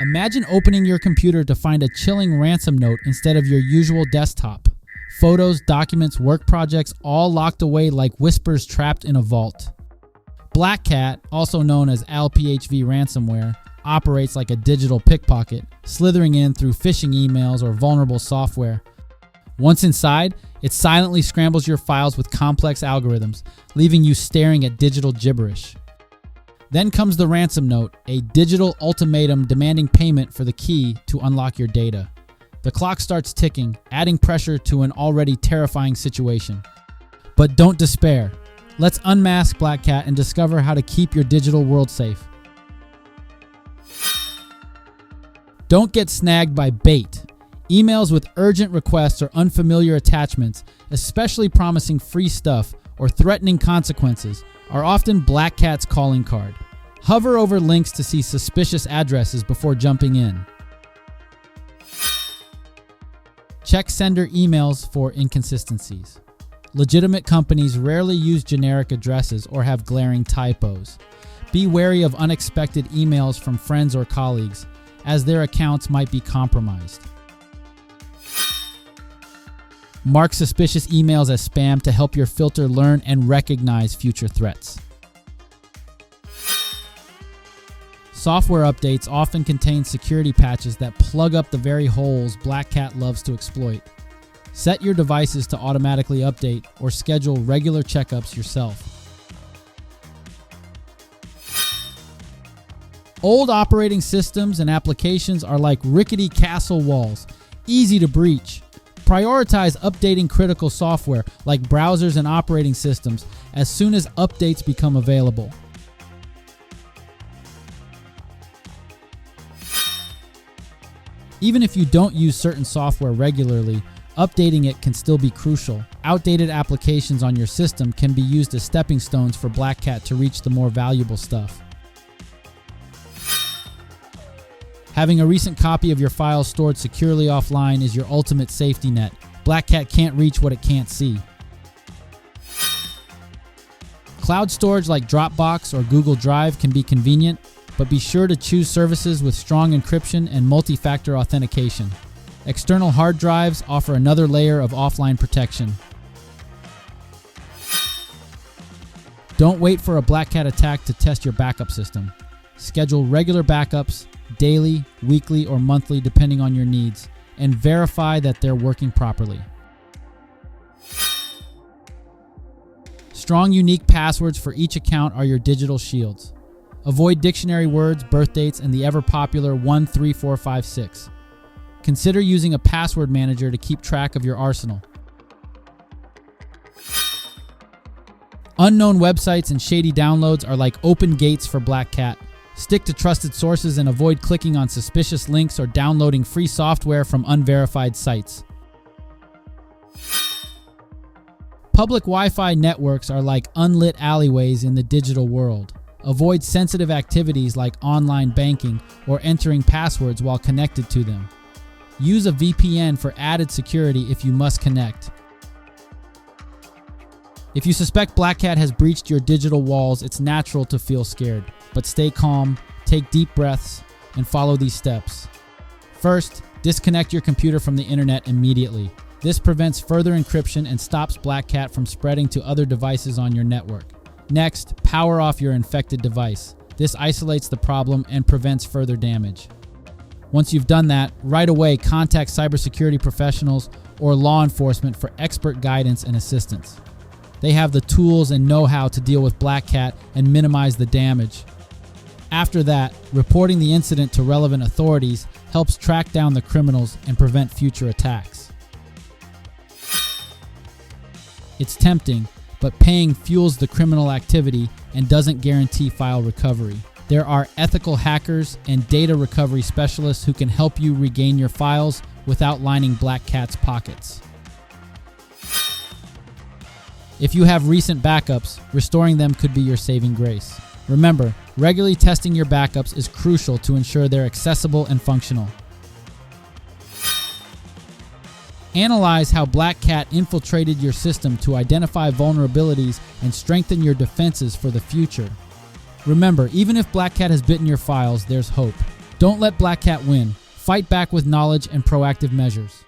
Imagine opening your computer to find a chilling ransom note instead of your usual desktop. Photos, documents, work projects, all locked away like whispers trapped in a vault. BlackCat, also known as ALPHV Ransomware, operates like a digital pickpocket, slithering in through phishing emails or vulnerable software. Once inside, it silently scrambles your files with complex algorithms, leaving you staring at digital gibberish. Then comes the ransom note, a digital ultimatum demanding payment for the key to unlock your data. The clock starts ticking, adding pressure to an already terrifying situation. But don't despair. Let's unmask BlackCat and discover how to keep your digital world safe. Don't get snagged by bait. Emails with urgent requests or unfamiliar attachments, especially promising free stuff or threatening consequences, are often BlackCat's calling card. Hover over links to see suspicious addresses before jumping in. Check sender emails for inconsistencies. Legitimate companies rarely use generic addresses or have glaring typos. Be wary of unexpected emails from friends or colleagues, as their accounts might be compromised. Mark suspicious emails as spam to help your filter learn and recognize future threats. Software updates often contain security patches that plug up the very holes BlackCat loves to exploit. Set your devices to automatically update or schedule regular checkups yourself. Old operating systems and applications are like rickety castle walls, easy to breach. Prioritize updating critical software like browsers and operating systems as soon as updates become available. Even if you don't use certain software regularly, updating it can still be crucial. Outdated applications on your system can be used as stepping stones for BlackCat to reach the more valuable stuff. Having a recent copy of your files stored securely offline is your ultimate safety net. BlackCat can't reach what it can't see. Cloud storage like Dropbox or Google Drive can be convenient, but be sure to choose services with strong encryption and multi-factor authentication. External hard drives offer another layer of offline protection. Don't wait for a BlackCat attack to test your backup system. Schedule regular backups, daily, weekly, or monthly depending on your needs, and verify that they're working properly. Strong, unique passwords for each account are your digital shields. Avoid dictionary words, birth dates, and the ever-popular 13456. Consider using a password manager to keep track of your arsenal. Unknown websites and shady downloads are like open gates for BlackCat. Stick to trusted sources and avoid clicking on suspicious links or downloading free software from unverified sites. Public Wi-Fi networks are like unlit alleyways in the digital world. Avoid sensitive activities like online banking or entering passwords while connected to them. Use a VPN for added security if you must connect. If you suspect BlackCat has breached your digital walls, it's natural to feel scared. But stay calm, take deep breaths, and follow these steps. First, disconnect your computer from the internet immediately. This prevents further encryption and stops BlackCat from spreading to other devices on your network. Next, power off your infected device. This isolates the problem and prevents further damage. Once you've done that, right away contact cybersecurity professionals or law enforcement for expert guidance and assistance. They have the tools and know-how to deal with BlackCat and minimize the damage. After that, reporting the incident to relevant authorities helps track down the criminals and prevent future attacks. It's tempting, but paying fuels the criminal activity and doesn't guarantee file recovery. There are ethical hackers and data recovery specialists who can help you regain your files without lining BlackCat's pockets. If you have recent backups, restoring them could be your saving grace. Remember, regularly testing your backups is crucial to ensure they're accessible and functional. Analyze how BlackCat infiltrated your system to identify vulnerabilities and strengthen your defenses for the future. Remember, even if BlackCat has bitten your files, there's hope. Don't let BlackCat win. Fight back with knowledge and proactive measures.